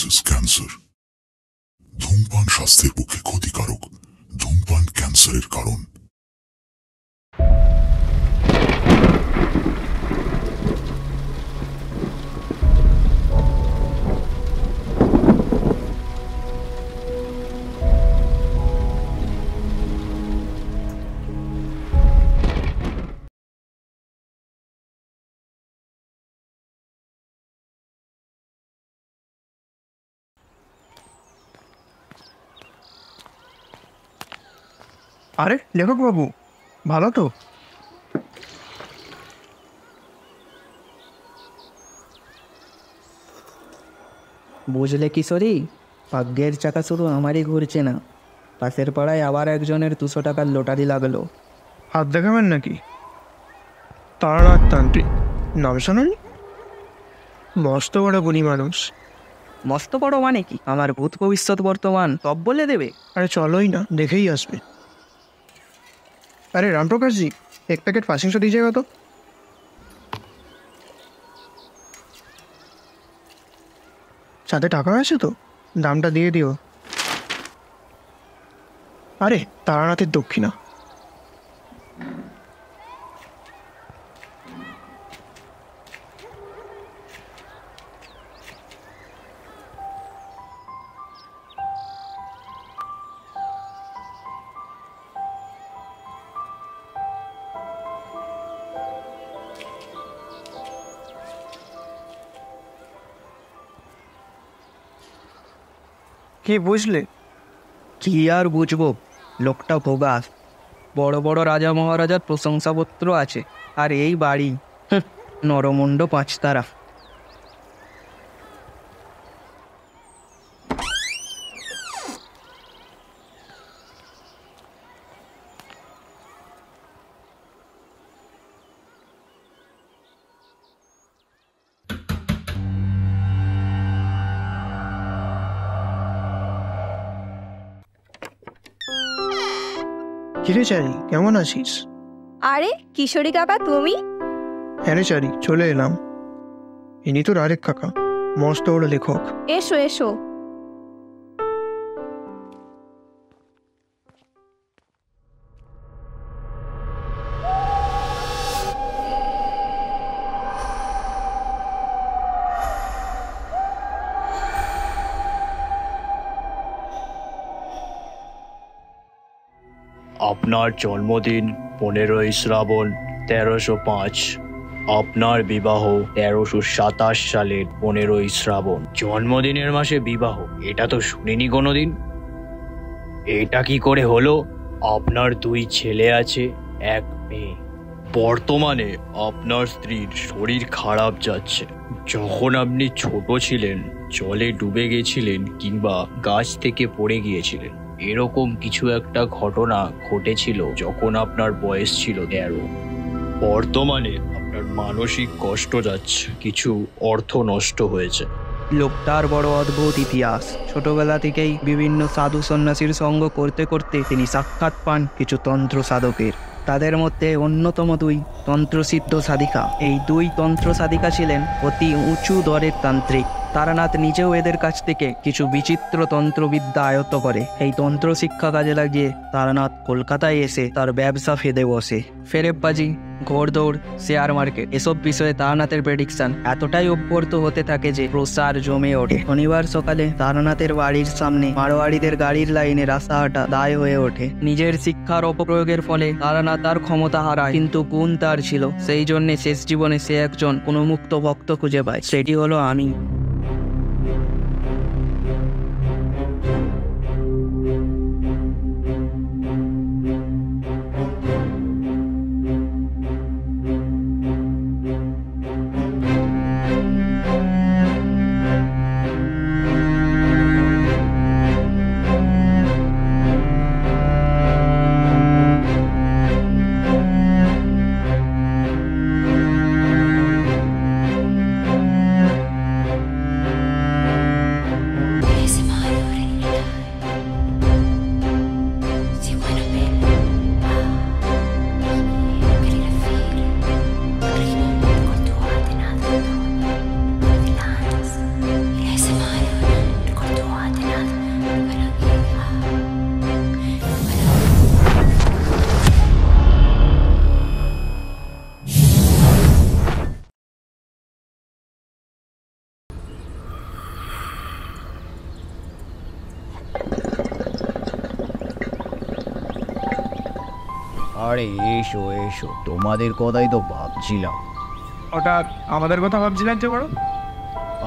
Causes cancer. ধূমপান স্বাস্থ্যের পক্ষে ক্ষতিকারক। ধূমপান ক্যান্সারের কারণ। আরে লেখক বাবু, ভালো তো? বুঝলে কিশোরী, ভাগ্যের চাকা শুধু আমারই ঘুরছে না, পাশের পাড়ায় আবার একজনের 200 টাকার লটারি লাগলো। হাত দেখাবেন নাকি? তারানাথ তান্ত্রিক, নাম শোনেনি? মস্ত বড় গুণী মানুষ। মস্ত বড় মানে কি? আমার ভূত ভবিষ্যৎ বর্তমান সব বলে দেবে। আরে চলোই না, দেখেই আসবে। আরে রামপ্রকাশজি, এক প্যাকেট পাসিংশো দিয়ে যাবে তো। সাথে টাকা আছে তো? দামটা দিয়ে দিও। আরে তারানাথের দক্ষিণা। কি বুঝলে? কি আর বুঝবো, লোকটা ভোগাস। বড় বড় রাজা মহারাজার প্রশংসাপত্র আছে, আর এই বাড়ি নরমুণ্ড 5 তারা। কিরে চারি, কেমন আছিস? আরে কিশোরী কাকা, তুমি? হ্যাঁ রে চারি, চলে এলাম। ইনি তোর আরেক কাকা, মস্ত বড় লেখক। এসো এসো। আপনার জন্মদিন 15ই শ্রাবণ 1305। আপনার বিবাহ 1327 সালের 15ই শ্রাবণ। জন্মদিনের মাসে বিবাহ, এটা তো শুনিনি কোনোদিন। এটা কি করে হলো? আপনার 2 ছেলে আছে, 1 মেয়ে। বর্তমানে আপনার স্ত্রীর শরীর খারাপ যাচ্ছে। যখন আপনি ছোট ছিলেন, জলে ডুবে গেছিলেন কিংবা গাছ থেকে পড়ে গিয়েছিলেন, এরকম কিছু একটা ঘটনা ঘটেছিল যখন আপনার বয়স ছিল 13। বর্তমানে আপনার মানসিক কষ্ট যাচ্ছে, কিছু অর্থ নষ্ট হয়েছে। লোকটার বড় অদ্ভুত ইতিহাস। ছোটবেলা থেকেই বিভিন্ন সাধু সন্ন্যাসীর সঙ্গ করতে করতে তিনি সাক্ষাৎ পান কিছু তন্ত্র সাধকের। তাদের মধ্যে অন্যতম 2 তন্ত্রসিদ্ধ সাধিকা। এই 2 তন্ত্র সাধিকা ছিলেন অতি উঁচু দরের তান্ত্রিক। তারানাথ নিজেও এদের কাছ থেকে কিছু বিচিত্র তন্ত্রবিদ্যা আয়ত্ত করে। এই তন্ত্র শিক্ষা কাজে লাগিয়ে তারানাথ কলকাতায় এসে তার ব্যবসা ফেদে বসে। ফেরেববাজি, ঘোড়দৌড়, শেয়ার মার্কেট, এসব বিষয়ে তারানাথের প্রেডিকশন এতটাই অভ্যর্ত হতে থাকে যে প্রসার জমে ওঠে। শনিবার সকালে তারানাথের বাড়ির সামনে মারোয়াড়িদের গাড়ির লাইনে রাস্তাহাঁটা দায় হয়ে ওঠে। নিজের শিক্ষার অপপ্রয়োগের ফলে তারানাথ তার ক্ষমতা হারায়, কিন্তু গুণ তার ছিল। সেই জন্যে শেষ জীবনে সে একজন গুণমুক্ত ভক্ত খুঁজে পায়, সেটি হলো আমি। আরে এসো এসো, তোমাদের কথাই তো ভাবছিলাম। হঠাৎ আমাদের কথা ভাবছিলেন যে বড়?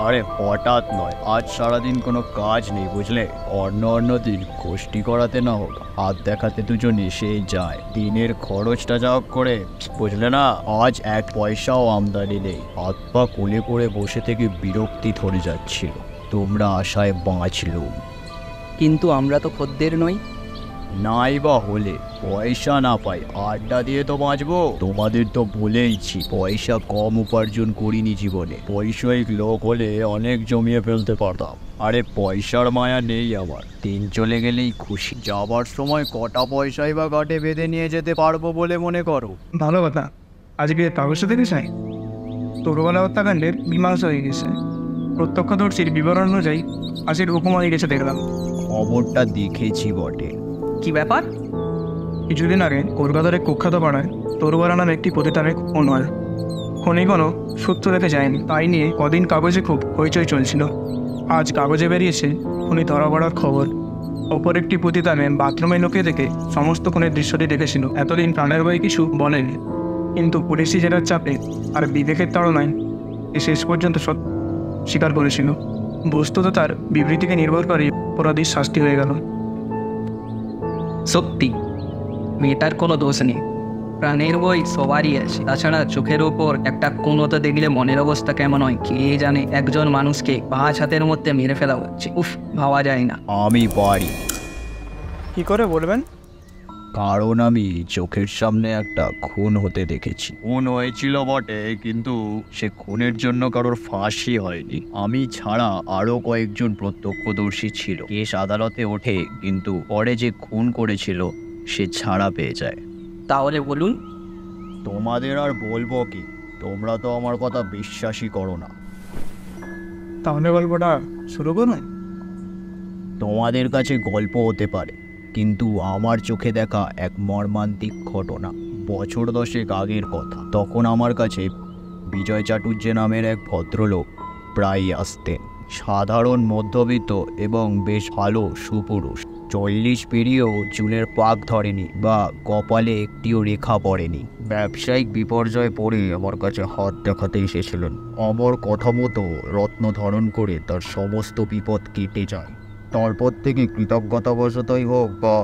আরে হঠাৎ নয়, আজ সারাদিন কোনো কাজ নেই বুঝলে। অন্য দিন গোষ্ঠী করাতে না হোক, হাত দেখাতে দুজন এসেই যায়। দিনের খরচটা যা হোক করে, বুঝলে না। আজ এক পয়সাও আমদানি নেই, হাত পা কোলে করে বসে থেকে বিরক্তি ধরে যাচ্ছিল। তোমরা আশায় বাঁচলুম। কিন্তু আমরা তো খদ্দের নই। নাই বা হলে পয়সা না পাই, আড্ডা দিয়ে তো বাঁচবো। তোমাদের তো বলেইছি পয়সা কম উপার্জন করিনি জীবনে। বৈষয়িক লোক হলে অনেক জমিয়ে ফেলতে পারতাম। আরে পয়সার মায়া নেই আমার, দিন চলে গেলেই খুশি। যাবার সময় কটা পয়সাই বা ঘাটে বেঁধে নিয়ে যেতে পারবো বলে মনে করো? ভালো কথা। আজকে কাগজটা দেখে চাই, তরুবালা হত্যাকাণ্ডের মীমাংসা হয়ে গেছে। প্রত্যক্ষদর্শীর বিবরণ অনুযায়ী আজকের হুকুম হয়ে গেছে দেখলাম। খবরটা দেখেছি বটে। কি ব্যাপার? কিছুদিন আগে কলকাতার এক কুখ্যাত পাড়ায় তরুবালা নামে একটি পতিতানের খুন হয়। খনি কোনো সূত্র রেখে যায়নি, তাই নিয়ে কদিন কাগজে খুব হইচই চলছিল। আজ কাগজে বেরিয়েছে খুনি ধরা পড়ার খবর। অপর একটি পতিতানে বাথরুমে লুকিয়ে দেখে সমস্ত খুনের দৃশ্যটি দেখেছিল। এতদিন প্রাণের ভয়ে কিছু বলেনি, কিন্তু পুলিশি জেরার চাপে আর বিবেকের তাড়নায় এ শেষ পর্যন্ত স্বীকার করেছিল। বস্তুত তার বিবৃতিকে নির্ভর করে অপরাধীর শাস্তি হয়ে গেল। সত্যি মেয়েটার কোনো দোষ নেই, প্রাণের বই সবারই আছে। তাছাড়া চোখের ওপর একটা কোনোতে দেখলে মনের অবস্থা কেমন হয় কে জানে। একজন মানুষকে 5 হাতের মধ্যে মেরে ফেলা হচ্ছে, উফ, ভাবা যায় না। আমি পারি। কি করে বলবেন? কারণ আমি চোখের সামনে একটা খুন হতে দেখেছি। খুন হয়েছিল বটে, কিন্তু সে খুনের জন্য কারোর ফাঁসি হয়নি। আমি ছাড়া আরো কয়েকজন প্রত্যক্ষদর্শী ছিল। কেস আদালতে ওঠে, কিন্তু পরে যে খুন করেছিল সে ছাড়া পেয়ে যায়। তাহলে বলুন। তোমাদের আর বলবো কি, তোমরা তো আমার কথা বিশ্বাসই করো না। তাহলে গল্পটা শুরু করুন। তোমাদের কাছে গল্প হতে পারে, কিন্তু আমার চোখে দেখা এক মর্মান্তিক ঘটনা। বছর 10 আগের কথা। তখন আমার কাছে বিজয় চাটুর্যে নামের এক ভদ্রলোক প্রায়ই আসতেন। সাধারণ মধ্যবিত্ত এবং বেশ ভালো সুপুরুষ। 40 পেরিয়েও চুলের পাক ধরেনি বা কপালে একটিও রেখা পড়েনি। ব্যবসায়িক বিপর্যয় পড়ে আমার কাছে হাত দেখাতে এসেছিলেন। আমার কথা মতো রত্ন ধারণ করে তার সমস্ত বিপদ কেটে যায়। তারপর থেকে কৃতজ্ঞতাবশতই হোক বা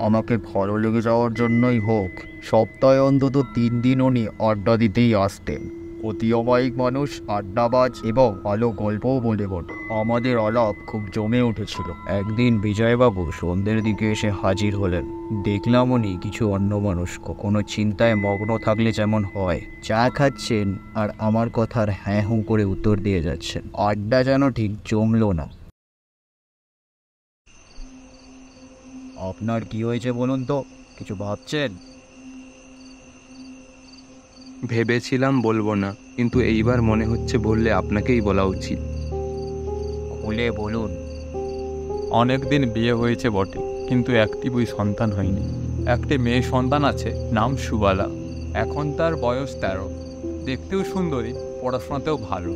আমাকে ভালো লেগে যাওয়ার জন্যই হোক, সপ্তাহে অন্তত 3 দিন উনি আড্ডা দিতেই আসতেন। অতি অমায়িক মানুষ, আড্ডাবাজ এবং ভালো গল্পও বলে বটে। আমাদের আলাপ খুব জমে উঠেছিল। একদিন বিজয়বাবু সন্ধ্যের দিকে এসে হাজির হলেন। দেখলাম উনি কিছু অন্যমনস্ক, কোনো চিন্তায় মগ্ন থাকলে যেমন হয়। চা খাচ্ছেন আর আমার কথার হ্যাঁ হুঁ করে উত্তর দিয়ে যাচ্ছেন। আড্ডা যেন ঠিক জমলো না। আপনার কি হয়েছে বলুন তো? কিছু ভাবছেন? ভেবেছিলাম বলবো না, কিন্তু এইবার মনে হচ্ছে বললে আপনাকেই বলা উচিত। খুলে বলুন। অনেকদিন বিয়ে হয়েছে বটে, কিন্তু একটি বই সন্তান হয়নি। একটি মেয়ে সন্তান আছে, নাম সুবালা। এখন তার বয়স 13। দেখতেও সুন্দরী, পড়াশোনাতেও ভালো।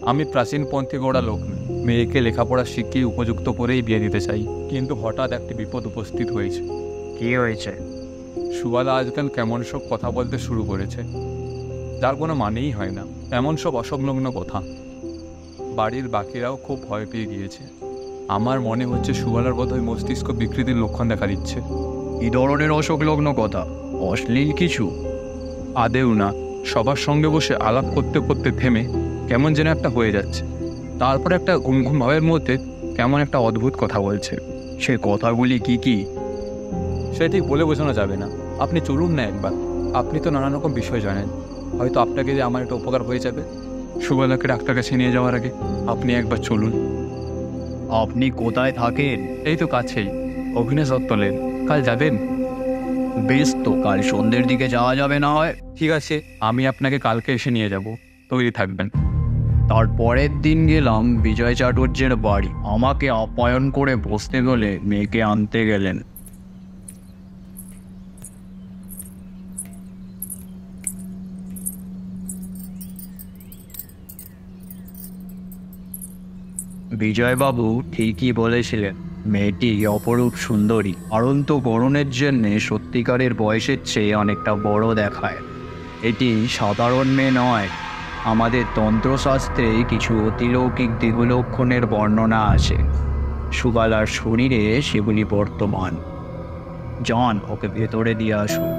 আমি প্রাচীনপন্থী গোড়া লোক নই, মেয়েকে লেখাপড়া শিখিয়ে উপযুক্ত করেই বিয়ে দিতে চাই। কিন্তু হঠাৎ একটি বিপদ উপস্থিত হয়েছে। কি হয়েছে? সুবালা আজকাল কেমন সব কথা বলতে শুরু করেছে, যার কোনো মানেই হয় না। এমন সব অসংলগ্ন কথা। বাড়ির বাকিরাও খুব ভয় পেয়ে গিয়েছে। আমার মনে হচ্ছে সুবালার বোধহয় মস্তিষ্ক বিকৃতির লক্ষণ দেখা দিচ্ছে। এই ধরনের অসংলগ্ন কথা? অশ্লীল কিছু? আদেও না, সবার সঙ্গে বসে আলাপ করতে করতে থেমে কেমন যেন একটা হয়ে যাচ্ছে। তারপর একটা ঘুমঘুম ভাবের মধ্যে কেমন একটা অদ্ভুত কথা বলছে। সে কথাগুলি কি কি? সে ঠিক বলে বোঝানো যাবে না। আপনি চলুন না একবার, আপনি তো নানা রকম বিষয় জানেন। হয়তো আপনাকে যে আমার একটা উপকার হয়ে যাবে। সুবালাকে ডাক্তার কাছে নিয়ে যাওয়ার আগে আপনি একবার চলুন। আপনি কোথায় থাকেন? এই তো কাছেই, অভিনয় সত্তলের। কাল যাবেন? বেশ, তো কাল সন্ধ্যের দিকে যাওয়া যাবে না হয়? ঠিক আছে, আমি আপনাকে কালকে এসে নিয়ে যাব, তৈরি থাকবেন। তারপরের দিন গেলাম বিজয় চাটুর্যের বাড়ি। আমাকে আপ্যায়ন করে বসতে বলে মেয়েকে আনতে গেলেন। বিজয়বাবু ঠিকই বলেছিলেন, মেয়েটি অপরূপ সুন্দরী, অনন্ত গড়নের জন্যে সত্যিকারের বয়সের চেয়ে অনেকটা বড় দেখায়। এটি সাধারণ মেয়ে নয়। আমাদের তন্ত্রশাস্ত্রে কিছু অতিলৌকিক দেহলক্ষণের বর্ণনা আছে। সুবালার শরীরে সেগুলি বর্তমান। জন, ওকে ভেতরে দিয়ে আসুন।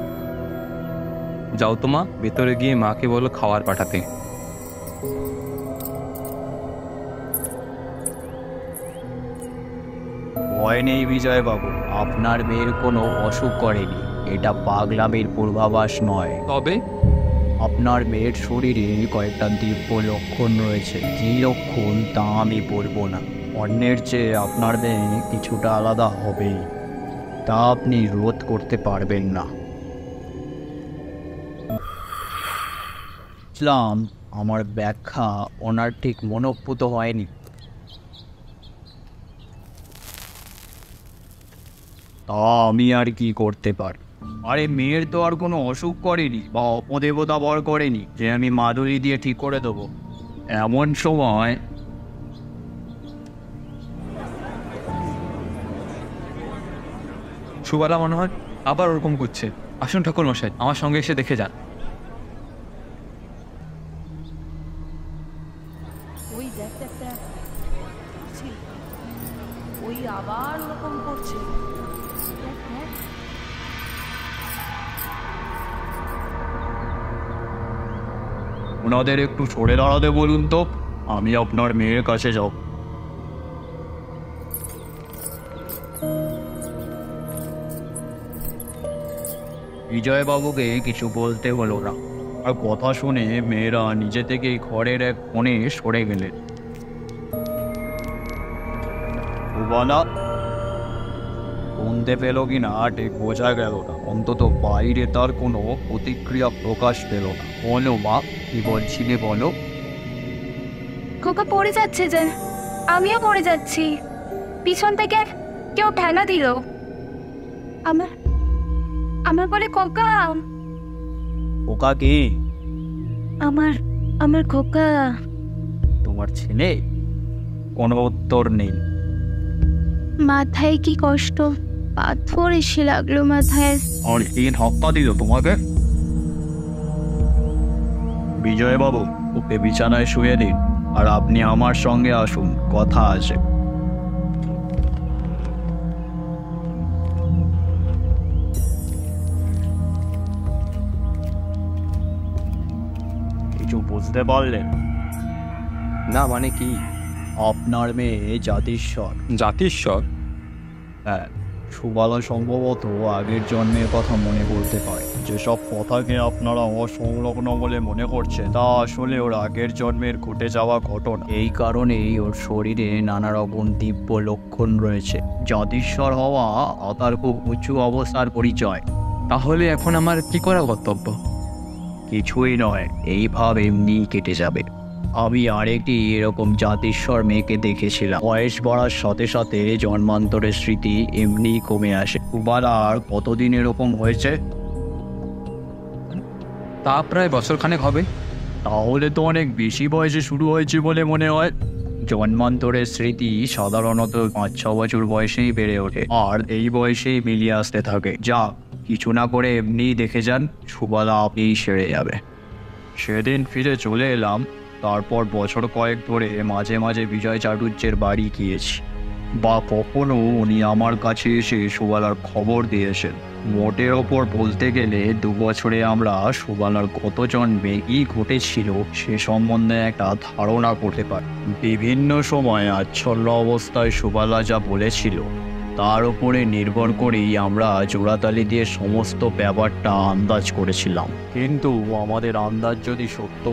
যাও তো মা, ভেতরে গিয়ে মাকে বলো খাবার পাঠাতে। ভয় নেই বিজয়বাবু, আপনার মেয়ের কোনো অসুখ করেনি। এটা পাগলামির পূর্বাভাস নয়। তবে আপনার মেয়ের শরীরে কয়েকটা দিব্য লক্ষণ রয়েছে। কী লক্ষণ তা আমি বলবো না। অন্যের চেয়ে আপনার মেয়ে কিছুটা আলাদা হবেই, তা আপনি রোধ করতে পারবেন না। বুঝলাম, আমার ব্যাখ্যা ওনার ঠিক মনোপুত হয়নি। তা আমি আর কি করতে পারি? আরে মেয়ের তো আর কোনো অসুখ করেনি বা অপদেবতা বর করেনি যে আমি মাদুলি দিয়ে ঠিক করে দেবো। এমন সময় সুবালা মনে হয় আবার ওরকম করছে। আসুন ঠাকুর মশাই, আমার সঙ্গে এসে দেখে যান। ওই দেখ দেখ দেখ, ছি, ওই আবার ওরকম করছে। দেখ দেখ, ওনাদের একটু সরে দাঁড়াতে বলুন তো, আমি আপনার মেয়ের কাছে যাব। বিজয়বাবুকে কিছু বলতে হলো না, আর কথা শুনে মেয়েরা নিজে থেকেই ঘরের এক কোণে সরে গেলেন। সুবালা শুনতে পেল কি না ঠিক বোঝা গেল না, অন্তত বাইরে তার কোনো প্রতিক্রিয়া প্রকাশ পেল না। বলো মা, কি বলছিলে বলো। খোকা পড়ে যাচ্ছে যে, আমিও পড়ে যাচ্ছি। পিছন থেকে কেউ ঠেলা দিল। আমার আমার বলে খোকা, ওকা কি? আমার আমার খোকা। তোমার ছেলে? কোনো উত্তর নেই। মাথায় কি কষ্ট, পাথর এসে লাগলো মাথায়। আর এই হপ্পা দিল তোমাকে? বিজয়বাবু, ওকে বিছানায় শুয়ে দিন, আর আপনি আমার সঙ্গে আসুন, কথা আছে। কিছু বুঝতে পারলেন? না মানে কি? আপনার মেয়ে জাতিস্বর। জাতিস্বর? হ্যাঁ, সুবালা সম্ভবত আগের জন্মের কথা মনে করতে পারে। যেসব কথাকে আপনারা অসংলগ্ন বলে মনে করছেন তা আসলে ওর আগের জন্মের ঘটে যাওয়া ঘটনা। এই কারণেই ওর শরীরে নানা রকম দিব্য লক্ষণ রয়েছে। জাতিস্বর হওয়া তার খুব উঁচু অবস্থার পরিচয়। তাহলে এখন আমার কি করা কর্তব্য? কিছুই নয়, এইভাবে এমনি কেটে যাবে। আমি আরেকটি এরকম জাতিস্বর মেয়েকে দেখেছিলাম। বয়স বাড়ার সাথে সাথে জন্মান্তরের স্মৃতি এমনি কমে আসে। আর কতদিন এরকম হয়েছে? তা প্রায় বছরখানেক হবে। তাহলে তো অনেক বেশি বয়সে শুরু হয়েছে বলে মনে হয়। জন্মান্তরের স্মৃতি সাধারণত 5-6 বছর বয়সেই বেড়ে ওঠে, আর এই বয়সেই মিলিয়ে আসতে থাকে। যা কিছু না করে এমনি দেখে যান, সুবালা আপনিই সেরে যাবে। সেদিন ফিরে চলে এলাম। তারপর বছর কয়েক ধরে মাঝে মাঝে বিজয় চাটুর্যের বাড়ি গিয়েছি, বা কখনো উনি আমার কাছে এসে সুবালার খবর দিয়েছেন। মোটের ওপর বলতে গেলে 2 বছরে আমরা সুবালার গত জন্মে কী ঘটেছিল সে সম্বন্ধে একটা ধারণা করতে পারি। বিভিন্ন সময় আচ্ছন্ন অবস্থায় সুবালা যা বলেছিল তার উপরে নির্ভর করেই আমরা জোড়াতালি দিয়ে সমস্ত ব্যাপারটা আন্দাজ করেছিলাম। কিন্তু আমাদের আন্দাজ যদি সত্য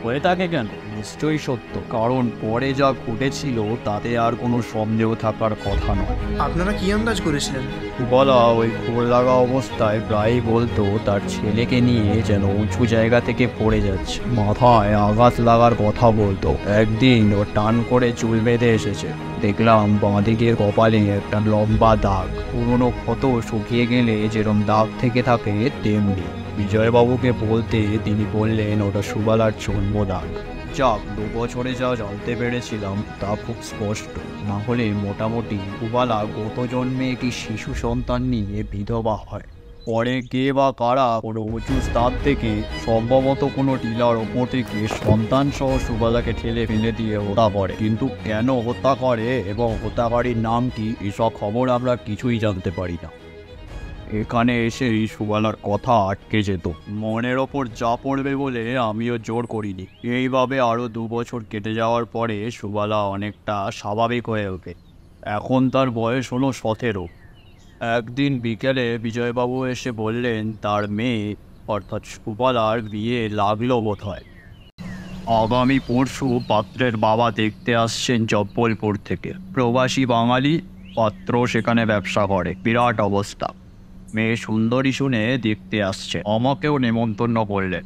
হয়ে থাকে কেন? নিশ্চয়ই সত্য, কারণ পরে যা ঘটেছিল তাতে আর কোনো সন্দেহ থাকার কথা নয়। আপনারা কি আন্দাজ করেছিলেন? বলা ওই ঘোর লাগা অবস্থায় প্রায়ই বলতো তার ছেলেকে নিয়ে যেন উঁচু জায়গা থেকে পড়ে যাচ্ছে, মাথায় আঘাত লাগার কথা বলতো। একদিন ও টান করে চুল বেঁধে এসেছে, দেখলাম বাঁদিকের কপালে একটা লম্বা দাগ। পুরনো ক্ষত শুকিয়ে গেলে যেরকম দাগ থেকে থাকে তেমনি। বিজয়বাবুকে বলতে তিনি বললেন ওটা সুবালার জন্ম দাগ। যাক, 2 বছরে যা জানতে পেরেছিলাম তা খুব স্পষ্ট। না হলে মোটামুটি সুবালা গত জন্মে একটি শিশু সন্তান নিয়ে বিধবা হয়। পরে কে বা কারা কোনো উঁচু স্থান থেকে, সম্ভবত কোনো টিলার ওপর থেকে সন্তান সহ সুবালাকে ঠেলে ফেলে দিয়ে হত্যা করে। কিন্তু কেন হত্যা করে এবং হত্যাকারীর নাম কি, এসব খবর আমরা কিছুই জানতে পারি না। এখানে এসেই সুবালার কথা আটকে যেত। মনের ওপর যা পড়বে বলে আমিও জোর করিনি। এইভাবে আরও 2 বছর কেটে যাওয়ার পরে সুবালা অনেকটা স্বাভাবিক হয়ে ওঠে। এখন তার বয়স হলো 17। একদিন বিকেলে বিজয়বাবু এসে বললেন তার মেয়ে অর্থাৎ সুবালার বিয়ে লাগলো বোধহয়। আগামী পরশু পাত্রের বাবা দেখতে আসছেন জব্বলপুর থেকে। প্রবাসী বাঙালি, পাত্র সেখানে ব্যবসা করে। বিরাট অবস্থা। মেয়ে সুন্দরী শুনে দেখতে আসছে, আমাকেও নেমন্তন্ন করলেন।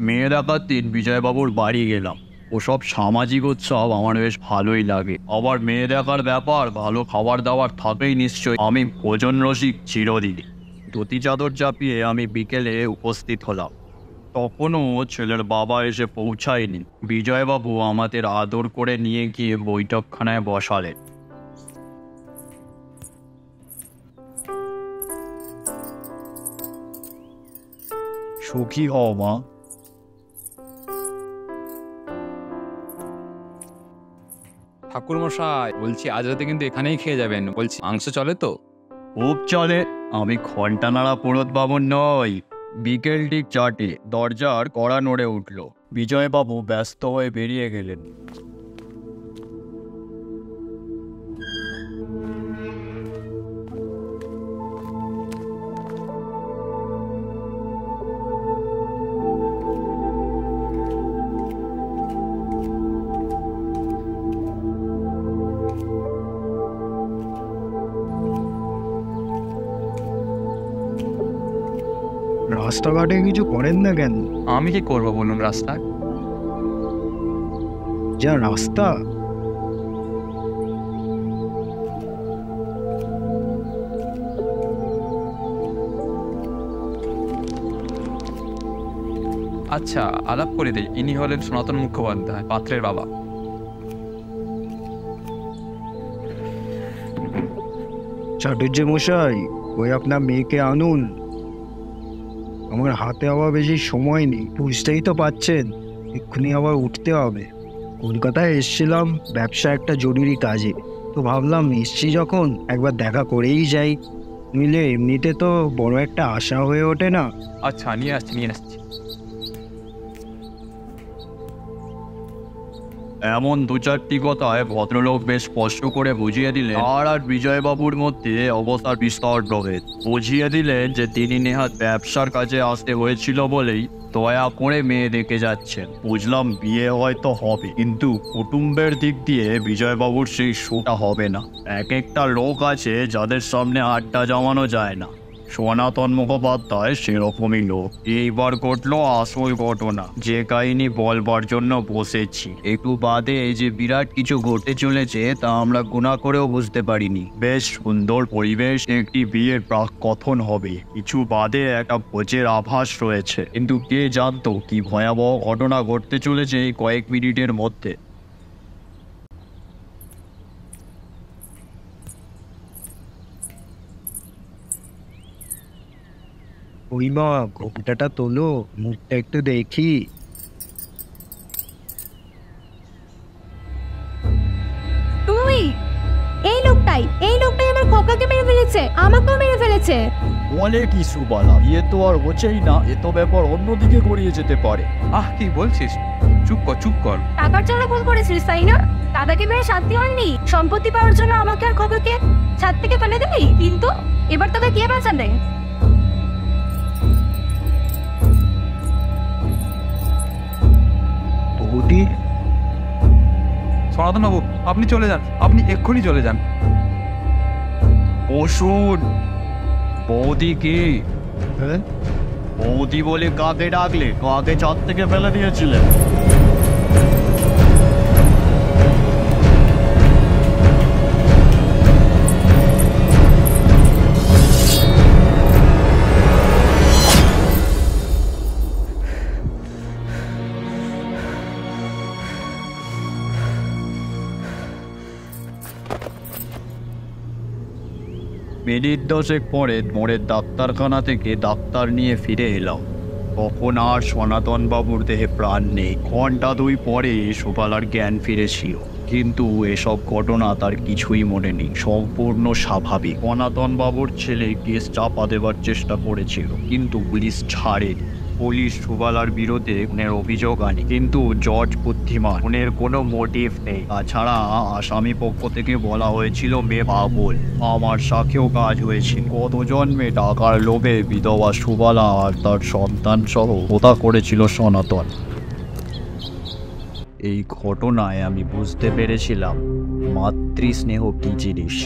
মেয়ে দেখার দিন বিজয়বাবুর বাড়ি গেলাম। ওসব সামাজিক উৎসব আমার বেশ ভালোই লাগে। আবার মেয়ে দেখার ব্যাপার, ভালো খাবার দাবার থাকেই নিশ্চয়ই। আমি ভোজন রসিক চিরদিনই। ধুতি চাদর চাপিয়ে আমি বিকেলে উপস্থিত হলাম। তখনও ছেলের বাবা এসে পৌঁছায়নি। বিজয়বাবু আমাদের আদর করে নিয়ে গিয়ে বৈঠকখানায় বসালেন। সুখী হও মা। ঠাকুরমশাই, বলছি আজ রাতে কিন্তু এখানেই খেয়ে যাবেন। বলছি মাংস চলে তো? খুব চলে। আমি ঘন্টা নাড়া পুরোত বাবন নই। বিকেল ঠিক 4টে দরজার কড়া নড়ে উঠল। বিজয়বাবু ব্যস্ত হয়ে বেরিয়ে গেলেন। রাস্তাঘাটে কিছু করেন না কেন? আমি কি করব বলুন রাস্তায়? যা রাস্তা। আচ্ছা, আলাপ করে দিই। ইনি হলেন সনাতন মুখোপাধ্যায়, পাত্রের বাবা। চাটুর্য মশাই, ওই আপনার মেয়েকে আনুন। আমার হাতে আবার বেশি সময় নেই, বুঝতেই তো পাচ্ছেন। এক্ষুনি আবার উঠতে হবে। কলকাতায় এসেছিলাম ব্যবসা একটা জরুরি কাজে, তো ভাবলাম এসছি যখন একবার দেখা করেই যাই। মিলে এমনিতে তো বড় একটা আশা হয়ে ওঠে না। আচ্ছা, নিয়ে আসছি। এমন 2-4টি কথায় ভদ্রলোক বেশ স্পষ্ট করে বুঝিয়ে দিলেন আর বিজয়বাবুর মধ্যে অবস্থার বিস্তর প্রভেদ। বুঝিয়ে দিলেন যে তিনি নেহাত ব্যবসার কাজে আসতে হয়েছিল বলেই দয়া করে মেয়ে দেখে যাচ্ছেন। বুঝলাম বিয়ে হয়তো হবে, কিন্তু কুটুম্বের দিক দিয়ে বিজয়বাবুর সেই শোটা হবে না। এক একটা লোক আছে যাদের সামনে আড্ডা জমানো যায় না। সনাতন মুখোপাধ্যায় সেরকমই লোক। এইবার ঘটলো আসল ঘটনা, যে কাহিনী বলবার জন্য বসেছি। একটু বাদে যে বিরাট কিছু ঘটতে চলেছে তা আমরা গুণা করেও বুঝতে পারিনি। বেশ সুন্দর পরিবেশ, একটি বিয়ের প্রাক কথন হবে। কিছু বাদে একটা ভোজের আভাস রয়েছে, কিন্তু কে জানতো কি ভয়াবহ ঘটনা ঘটতে চলেছে এই কয়েক মিনিটের মধ্যে। ওই মা, ঘোমটাটা তোলো, মুখটা একটু দেখি। তুই এই লোকটাই আমার খোকাকে মেরে ফেলেছে, আমাকেও মেরে ফেলেছে। বলে কি সুবালা, বিয়ে তো আর হচ্ছেই না, এ তো ব্যাপার অন্যদিকে গড়িয়ে যেতে পারে। কি বলছিস? চুপ কর। টাকার জন্য ভুল করেছিস তাই না? দাদাকে মেরে শান্তি হয়নি? সম্পত্তি পাওয়ার জন্য আমাকে আর খোকাকে ছাদ থেকে ফেলে দিবি? কিন্তু এবার তোকে কে বাঁচাবে? বৌদি, সনাতন বাবু, আপনি চলে যান। আপনি এক্ষুনি চলে যান। বসুন। বৌদি কি? হ্যাঁ, বৌদি বলে কাকে ডাকলে? কাকে ছাদ থেকে ফেলে দিয়েছিলেন? মিনিট 10 পরে মোড়ের ডাক্তারখানা থেকে ডাক্তার নিয়ে ফিরে এলাম। তখন আর সনাতন বাবুর দেহে প্রাণ নেই। ঘন্টা 2 পরে সুবালার জ্ঞান ফিরেছিল, কিন্তু এসব ঘটনা তার কিছুই মনে নেই। সম্পূর্ণ স্বাভাবিক। সনাতন বাবুর ছেলে কেস চাপা দেওয়ার চেষ্টা করেছিল, কিন্তু পুলিশ ছাড়েনি। পুলিশ সুবালার বিরুদ্ধে খুনের অভিযোগ আনে, কিন্তু জজ বুদ্ধিমান, খুনের কোনো মোটিভ নেই। তাছাড়া আসামি পক্ষ থেকে বলা হয়েছিল মেয়ে পাগল। আমার সাথেও কাজ হয়েছিল। কত জন্মে টাকার লোভে বিধবা সুবালা আর তার সন্তান সহ হত্যা করেছিল সনাতন। এই ঘটনায় আমি বুঝতে পেরেছিলাম মাতৃস্নেহ কি জিনিস।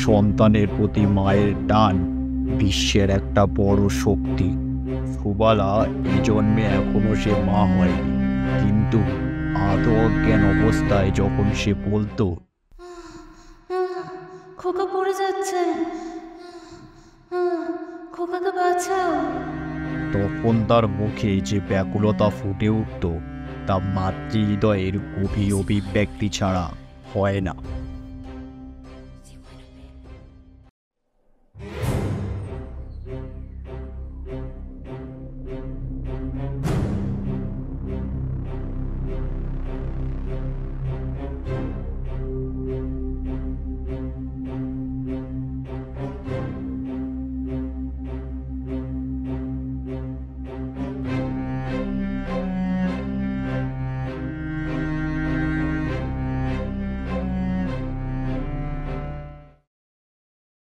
সন্তানের প্রতি মায়ের টান বিশ্বের একটা বড় শক্তি। সুবালা এই জন্মে এখনো সে মা হয়নি, কিন্তু আদৌ অজ্ঞান অবস্থায় যখন সে বলতো খোকা পড়ে যাচ্ছে, খোকাকে বাঁচাও, তখন তার মুখে যে ব্যাকুলতা ফুটে উঠত তা মাতৃহৃদয়ের গভীর অভিব্যক্তি ছাড়া হয় না।